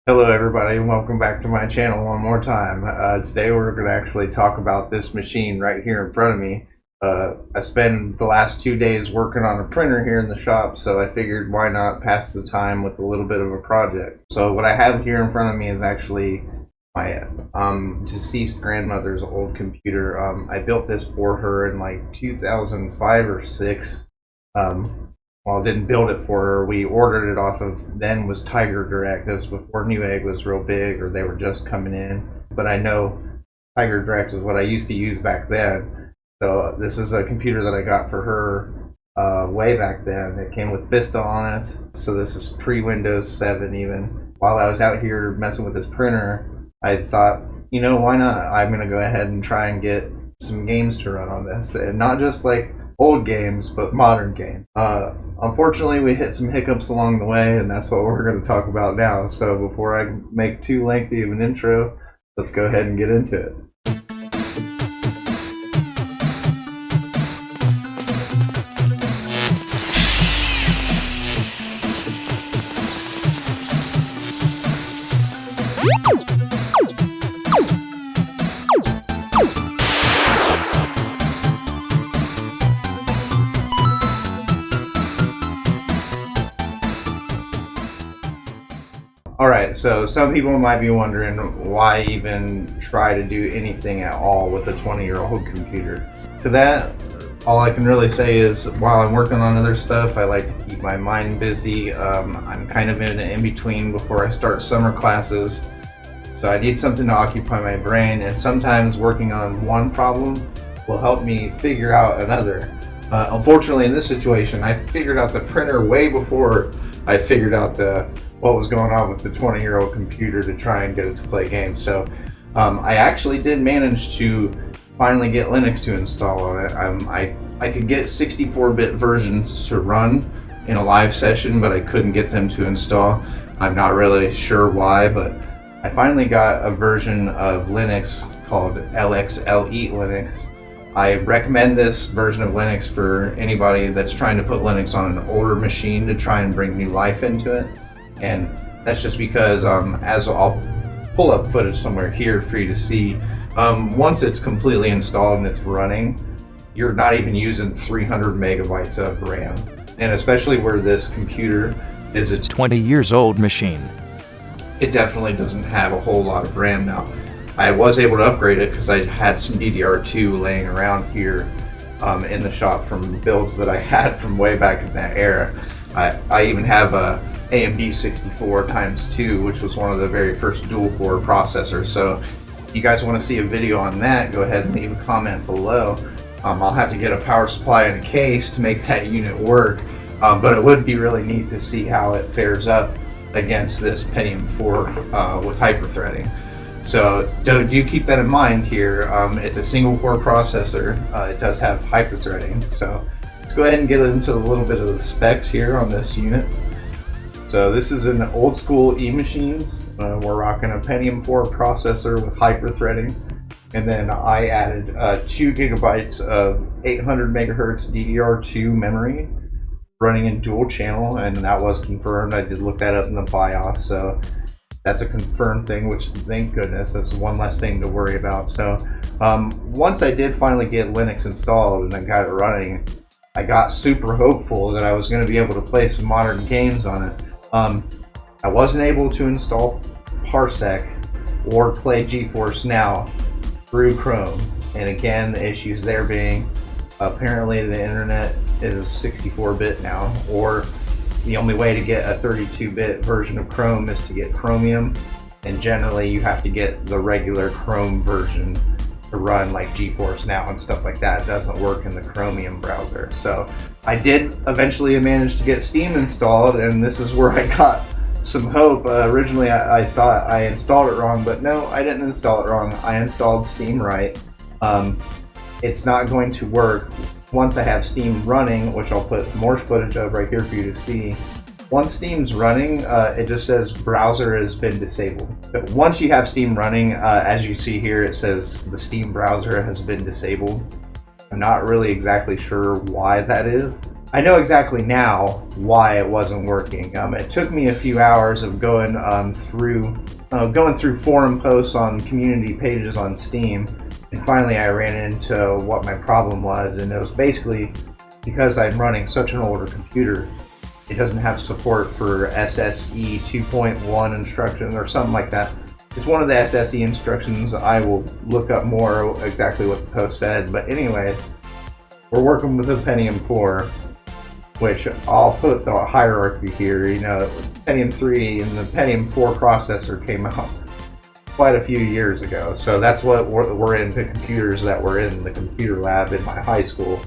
Hello everybody and welcome back to my channel one more time. Today we're going to actually talk about this machine right here in front of me. I spent the last 2 days working on a printer here in the shop, so I figured why not pass the time with a little bit of a project. So what I have here in front of me is actually my deceased grandmother's old computer. I built this for her in like 2005 or 6. Well, I didn't build it for her. We ordered it off of, then was Tiger Direct. It was before Newegg was real big, or they were just coming in. But I know Tiger Direct is what I used to use back then. So this is a computer that I got for her way back then. It came with Vista on it. So this is pre-Windows 7 even. While I was out here messing with this printer, I thought, you know, why not? I'm going to go ahead and try and get some games to run on this. And not just like old games, but modern games. Unfortunately, we hit some hiccups along the way, and that's what we're going to talk about now. So before I make too lengthy of an intro, let's go ahead and get into it. Alright, so some people might be wondering why even try to do anything at all with a 20-year-old computer. To that, all I can really say is while I'm working on other stuff, I like to keep my mind busy. I'm kind of in an in-between before I start summer classes, so I need something to occupy my brain, and sometimes working on one problem will help me figure out another. Unfortunately, in this situation, I figured out the printer way before I figured out what was going on with the 20-year-old computer to try and get it to play games. So I actually did manage to finally get Linux to install on it. I could get 64-bit versions to run in a live session, but I couldn't get them to install. I'm not really sure why, but I finally got a version of Linux called LXLE Linux. I recommend this version of Linux for anybody that's trying to put Linux on an older machine to try and bring new life into it. And that's just because, as I'll pull up footage somewhere here for you to see, once it's completely installed and it's running, you're not even using 300 megabytes of RAM. And especially where this computer is a 20 years old machine, it definitely doesn't have a whole lot of RAM now. I was able to upgrade it because I had some DDR2 laying around here in the shop from builds that I had from way back in that era. I even have a AMD 64 x2, which was one of the very first dual-core processors. So if you guys want to see a video on that, go ahead and leave a comment below. I'll have to get a power supply and a case to make that unit work, but it would be really neat to see how it fares up against this Pentium 4 with hyperthreading. So do keep that in mind here. It's a single-core processor. It does have hyperthreading. So let's go ahead and get into a little bit of the specs here on this unit. So this is an old school E-machines. We're rocking a Pentium 4 processor with hyperthreading. And then I added 2 gigabytes of 800 megahertz DDR2 memory running in dual channel, and that was confirmed. I did look that up in the BIOS, so that's a confirmed thing, which thank goodness, that's one less thing to worry about. So once I did finally get Linux installed and I got it running, I got super hopeful that I was going to be able to play some modern games on it. I wasn't able to install Parsec or play GeForce Now through Chrome, and again, the issues there being apparently the internet is 64-bit now, or the only way to get a 32-bit version of Chrome is to get Chromium, and generally you have to get the regular Chrome version to run like GeForce Now and stuff like that. It doesn't work in the Chromium browser. So I did eventually manage to get Steam installed, and this is where I got some hope. Originally I thought I installed it wrong, but no, I didn't install it wrong. I installed Steam right. It's not going to work once I have Steam running, which I'll put more footage of right here for you to see. Once Steam's running, it just says browser has been disabled. But once you have Steam running, as you see here, it says the Steam browser has been disabled. I'm not really exactly sure why that is. I know exactly now why it wasn't working. It took me a few hours of going through forum posts on community pages on Steam, and finally I ran into what my problem was, and it was basically because I'm running such an older computer. It doesn't have support for SSE 2.1 instructions or something like that. It's one of the SSE instructions. I will look up more exactly what the post said, but anyway, we're working with a Pentium 4, which I'll put the hierarchy here. You know, Pentium 3 and the Pentium 4 processor came out quite a few years ago. So that's what we're into computers that were in the computer lab in my high school.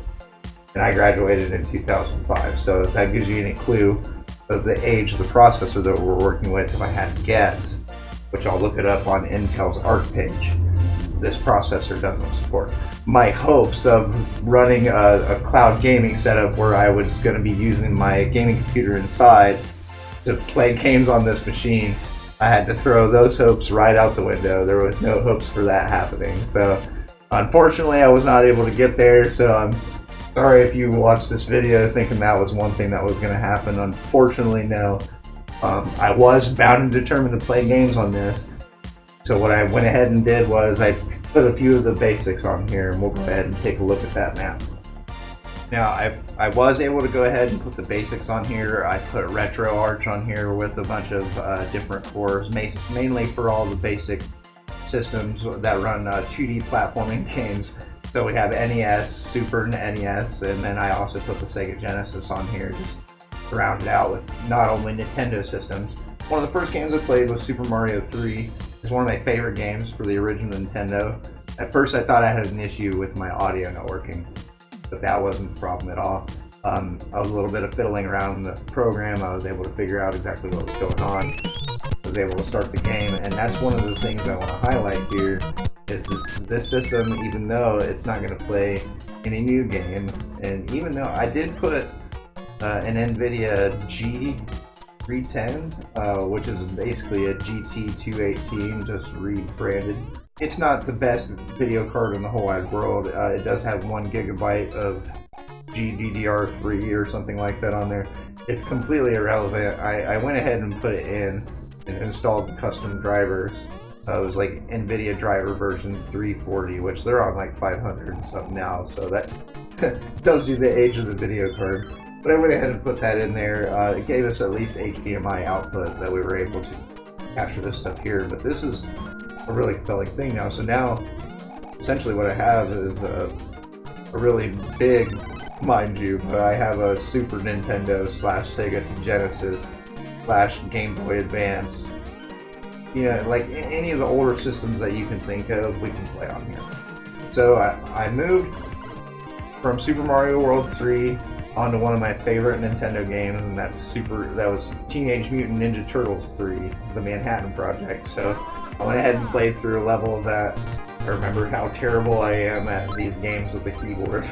And I graduated in 2005. So if that gives you any clue of the age of the processor that we're working with, if I had to guess, which I'll look it up on Intel's ARC page, this processor doesn't support. My hopes of running a cloud gaming setup where I was going to be using my gaming computer inside to play games on this machine, I had to throw those hopes right out the window. There was no hopes for that happening. So unfortunately I was not able to get there, so I'm sorry if you watched this video thinking that was one thing that was going to happen. Unfortunately, no. I was bound and determined to play games on this. So what I went ahead and did was I put a few of the basics on here, and we'll go ahead and take a look at that now. Now, I was able to go ahead and put the basics on here. I put RetroArch on here with a bunch of different cores, mainly for all the basic systems that run 2D platforming games. So we have NES, Super, and NES, and then I also put the Sega Genesis on here just to round it out with not only Nintendo systems. One of the first games I played was Super Mario 3. It's one of my favorite games for the original Nintendo. At first I thought I had an issue with my audio not working, but that wasn't the problem at all. A little bit of fiddling around in the program, I was able to figure out exactly what was going on. I was able to start the game, and that's one of the things I want to highlight here, is this system, even though it's not going to play any new game, and even though I did put an NVIDIA G310, which is basically a GT218, just rebranded. It's not the best video card in the whole wide world. It does have 1 gigabyte of GDDR3 or something like that on there. It's completely irrelevant. I went ahead and put it in and installed the custom drivers. It was like NVIDIA driver version 340, which they're on like 500 and something now, so that tells you the age of the video card. But I went ahead and put that in there. It gave us at least HDMI output that we were able to capture this stuff here, but this is a really compelling thing now. So now, essentially what I have is a really big, mind you, but I have a Super Nintendo / Sega Genesis / Game Boy Advance. You know, like any of the older systems that you can think of, we can play on here. So I moved from Super Mario World 3 onto one of my favorite Nintendo games, and that was Teenage Mutant Ninja Turtles 3, the Manhattan Project. So I went ahead and played through a level of that. I remembered how terrible I am at these games with the keyboard.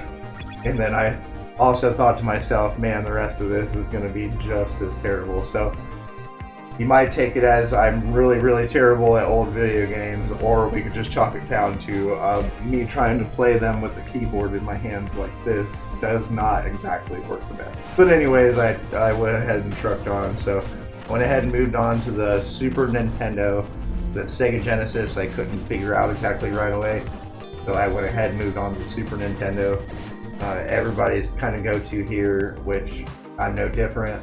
And then I also thought to myself, man, the rest of this is going to be just as terrible. So you might take it as I'm really, really terrible at old video games, or we could just chalk it down to me trying to play them with the keyboard in my hands like this does not exactly work the best. But anyways, I went ahead and trucked on. So went ahead and moved on to the Super Nintendo. The Sega Genesis I couldn't figure out exactly right away, so I went ahead and moved on to the Super Nintendo. Everybody's kind of go-to here, which I'm no different,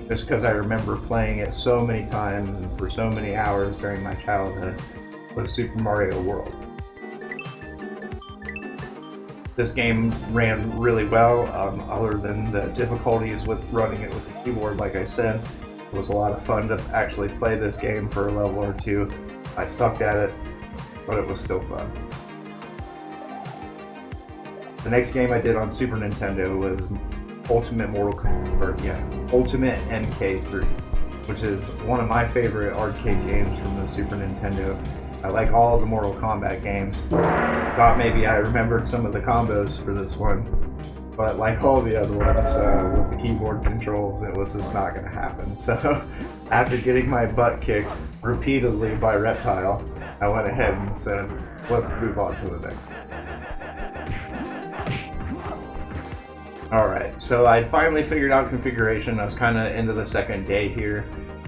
just because I remember playing it so many times and for so many hours during my childhood, was Super Mario World. This game ran really well, other than the difficulties with running it with the keyboard. Like I said, it was a lot of fun to actually play this game for a level or two. I sucked at it, but it was still fun. The next game I did on Super Nintendo was Ultimate MK3, which is one of my favorite arcade games from the Super Nintendo. I like all the Mortal Kombat games. Thought maybe I remembered some of the combos for this one, but like all the other ones, with the keyboard controls, it was just not going to happen. So after getting my butt kicked repeatedly by Reptile, I went ahead and said, let's move on to the next. Alright, so I finally figured out configuration. I was kind of into the second day here.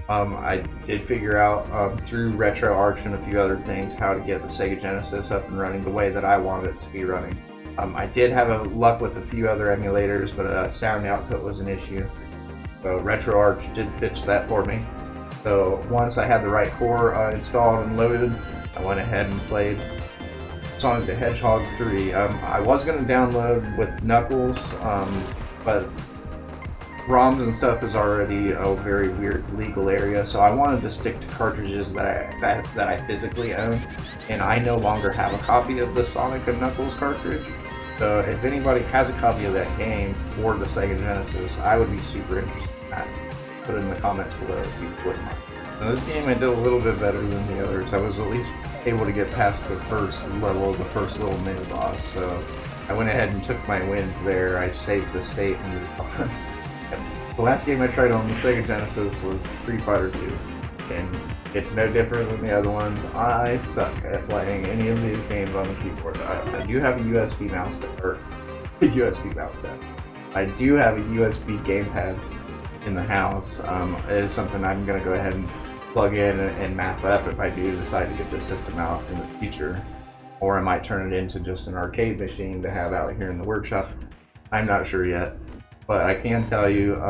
I did figure out through RetroArch and a few other things how to get the Sega Genesis up and running the way that I wanted it to be running. I did have a luck with a few other emulators, but sound output was an issue. So RetroArch did fix that for me. So once I had the right core installed and loaded, I went ahead and played Sonic the Hedgehog 3. I was going to download with Knuckles, but ROMs and stuff is already a very weird legal area, so I wanted to stick to cartridges that I physically own, and I no longer have a copy of the Sonic and Knuckles cartridge. So if anybody has a copy of that game for the Sega Genesis, I would be super interested in that. Put it in the comments below if you wouldn't mind. Now this game I did a little bit better than the others. I was at least able to get past the first level, the first little mini boss, so I went ahead and took my wins there. I saved the state and moved on. The last game I tried on the Sega Genesis was Street Fighter 2, and it's no different than the other ones. I suck at playing any of these games on the keyboard. I do have a USB mouse pad, or a USB mouse pad. I do have a USB gamepad in the house. It is something I'm going to go ahead and plug in and map up if I do decide to get the system out in the future, or I might turn it into just an arcade machine to have out here in the workshop. I'm not sure yet, but I can tell you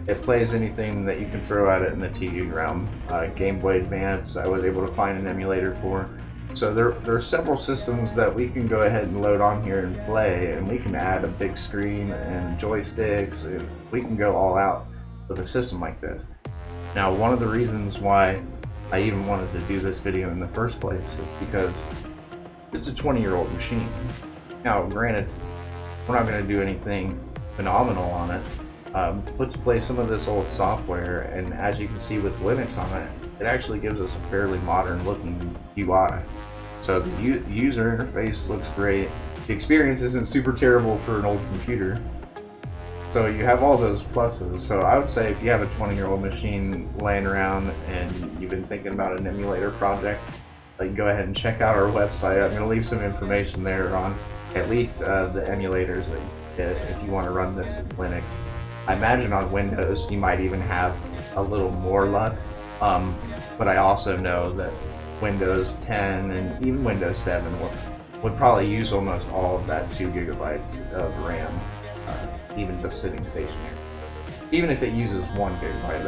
it plays anything that you can throw at it in the TV realm. Game Boy Advance I was able to find an emulator for, so there are several systems that we can go ahead and load on here and play, and we can add a big screen and joysticks, and we can go all out with a system like this. Now, one of the reasons why I even wanted to do this video in the first place is because it's a 20-year-old machine. Now, granted, we're not going to do anything phenomenal on it. Let's play some of this old software, and as you can see with Linux on it, it actually gives us a fairly modern looking UI. So the user interface looks great. The experience isn't super terrible for an old computer. So you have all those pluses. So I would say if you have a 20-year-old machine laying around and you've been thinking about an emulator project, go ahead and check out our website. I'm going to leave some information there on at least the emulators that you get if you want to run this in Linux. I imagine on Windows you might even have a little more luck, but I also know that Windows 10 and even Windows 7 would probably use almost all of that 2 gigabytes of RAM. Even just sitting stationary. Even if it uses 1 gigabyte,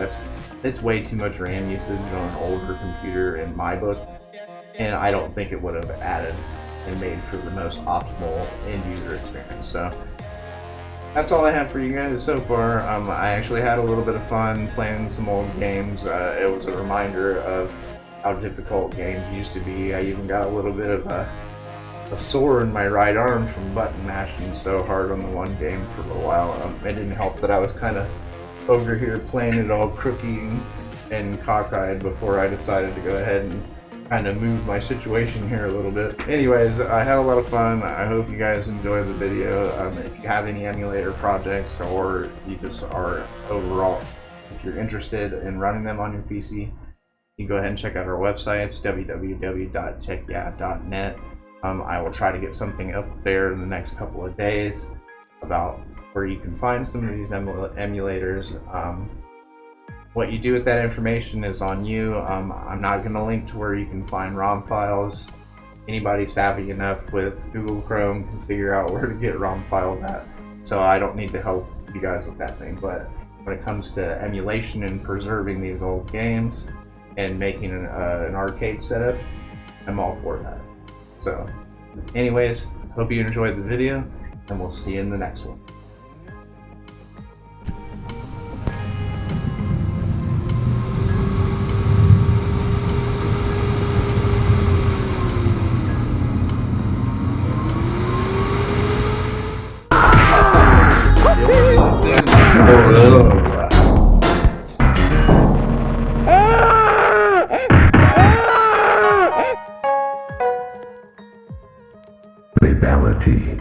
that's way too much RAM usage on an older computer in my book, and I don't think it would have added and made for the most optimal end user experience. So that's all I have for you guys so far. I actually had a little bit of fun playing some old games. It was a reminder of how difficult games used to be. I even got a little bit of a sore in my right arm from button mashing so hard on the one game for a while. It didn't help that I was kind of over here playing it all crooky and cockeyed before I decided to go ahead and kind of move my situation here a little bit. Anyways, I had a lot of fun. I hope you guys enjoyed the video. If you have any emulator projects, or you just are overall, if you're interested in running them on your PC, you can go ahead and check out our website. It's www.techyeah.net. I will try to get something up there in the next couple of days about where you can find some of these emulators. What you do with that information is on you. I'm not going to link to where you can find ROM files. Anybody savvy enough with Google Chrome can figure out where to get ROM files at, so I don't need to help you guys with that thing. But when it comes to emulation and preserving these old games and making an arcade setup, I'm all for that. So, anyways, hope you enjoyed the video, and we'll see you in the next one. Fatality.